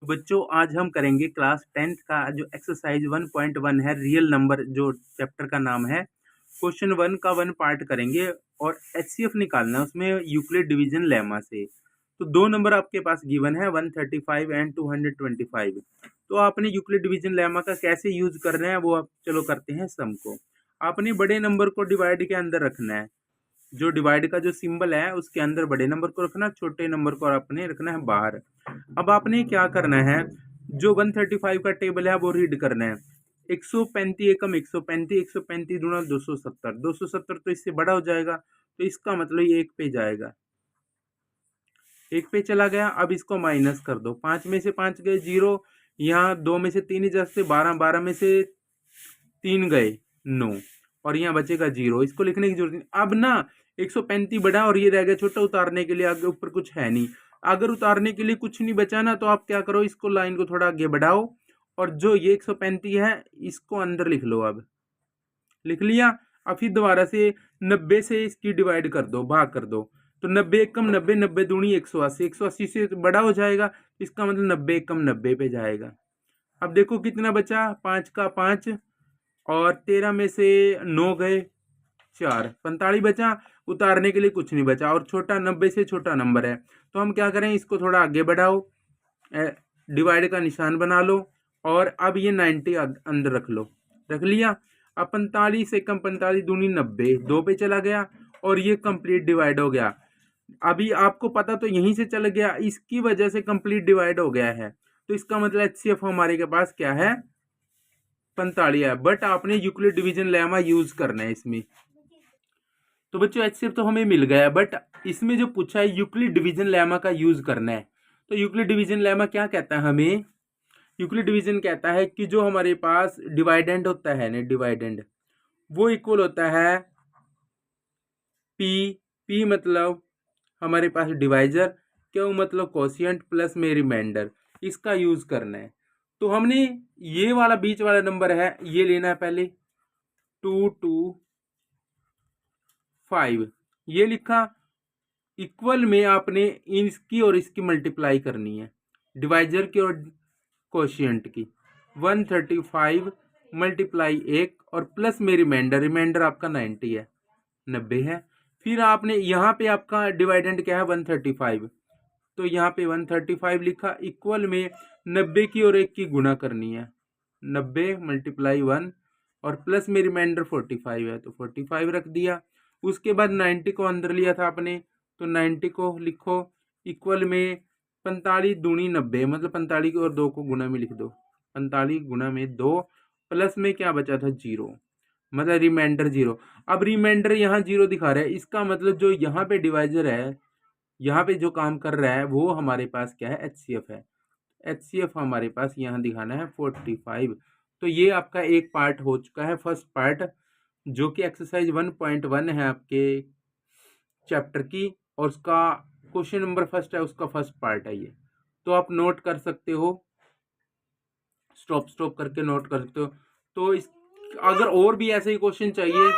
बच्चों आज हम करेंगे क्लास 10th का जो एक्सरसाइज 1.1 है रियल नंबर जो चैप्टर का नाम है। क्वेश्चन 1 का 1 पार्ट करेंगे और एचसीएफ निकालना है उसमें यूक्लिड डिवीजन लेमा से। तो दो नंबर आपके पास गिवन है 135 एंड 225। तो आपने यूक्लिड डिवीजन लेमा का कैसे यूज करना है वो आप चलो करते हैं सम को। आपने बड़े नंबर को डिवाइड के अंदर रखना है, जो डिवाइड का जो सिंबल है उसके अंदर बड़े नंबर को रखना, छोटे नंबर को आपने रखना है बाहर। अब आपने क्या करना है, जो 135 का टेबल है वो रीड करना है। 135 एकम 135, 135 गुणा 270, 270 तो इससे बड़ा हो जाएगा, तो इसका मतलब ये एक पे जाएगा, एक पे चला गया। अब इसको माइनस कर दो, 5 में से 5 गए 0, यहाँ 2 में से 3 जैसे 12, 12 में से 3 गए 9, और यहाँ बचेगा 0। इसको लिखने की जरूरत नहीं। अब ना 135 बड़ा और ये रह गया छोटा, उतारने के लिए आगे ऊपर कुछ है नहीं। अगर उतारने के लिए कुछ नहीं बचा ना, तो आप क्या करो, इसको लाइन को थोड़ा आगे बढ़ाओ और जो ये 135 है इसको अंदर लिख लो। अब लिख लिया। अब फिर दोबारा से 90 से इसकी डिवाइड कर दो, भाग कर दो। तो 90 एकम 90, 90 दूनी 180, 180 से बड़ा हो जाएगा, इसका मतलब 90 एकम 90 पे जाएगा। अब देखो कितना बचा, 5 का 5 और 13 में से 9 गए 4, 45 बचा। उतारने के लिए कुछ नहीं बचा और छोटा 90 से छोटा नंबर है, तो हम क्या करें, इसको थोड़ा आगे बढ़ाओ, डिवाइड का निशान बना लो और अब ये 90 अंदर रख लो। रख लिया। अब 45 से कम 45 दूनी 90, 2 पे चला गया और ये कंप्लीट डिवाइड हो गया। अभी आपको पता तो यहीं से चल गया, इसकी वजह से कंप्लीट डिवाइड हो गया है, तो इसका मतलब एचसीएफ हमारे के पास क्या है, 45 है। बट आपने यूक्लिड डिवीजन लेमा यूज करना है इसमें। तो बच्चों एचसीएफ तो हमें मिल गया, बट इसमें जो पूछा है यूक्लिड डिवीजन लेमा का यूज करना है। तो यूक्लिड डिवीजन लेमा क्या कहता है हमें, यूक्लिड डिवीजन कहता है कि जो हमारे पास डिवाइडेंड होता है ना, डिवाइडेंड वो इक्वल होता है पी। पी मतलब हमारे पास डिवाइजर, क्यों मतलब कोशिएंट, प्लस में रिमाइंडर, इसका यूज करना है। तो हमने ये वाला बीच वाला नंबर है ये लेना है पहले, 2 2 5 ये लिखा। इक्वल में आपने इसकी और इसकी मल्टीप्लाई करनी है, डिवाइजर की और कोशिएंट की। 135 मल्टीप्लाई 1 और प्लस में रिमाइंडर, रिमाइंडर आपका 90 है, 90 है। फिर आपने यहाँ पे आपका डिवाइडेंड क्या है 135, तो यहाँ पे 135 लिखा। इक्वल में 90 की और 1 की गुणा करनी है, 90 मल्टीप्लाई 1 और प्लस में रिमाइंडर 45 है, तो 45 रख दिया। उसके बाद 90 को अंदर लिया था आपने, तो 90 को लिखो। इक्वल में 45 दूनी 90, मतलब 45 को और 2 को गुणा में लिख दो, 45 गुणा में 2, प्लस में क्या बचा था 0, मतलब रिमाइंडर 0। अब रिमाइंडर यहाँ 0 दिखा रहा है, इसका मतलब जो यहाँ पे डिवाइजर है, यहाँ पे जो काम कर रहा है वो हमारे पास क्या है, एचसीएफ है। एचसीएफ हमारे पास यहाँ दिखाना है 45। तो ये आपका एक पार्ट हो चुका है, फर्स्ट पार्ट, जो कि एक्सरसाइज 1.1 है आपके चैप्टर की, और उसका क्वेश्चन नंबर फर्स्ट है, उसका फर्स्ट पार्ट है ये। तो आप नोट कर सकते हो, स्टॉप स्टॉप करके नोट कर सकते हो। तो इस अगर और भी ऐसे ही क्वेश्चन चाहिए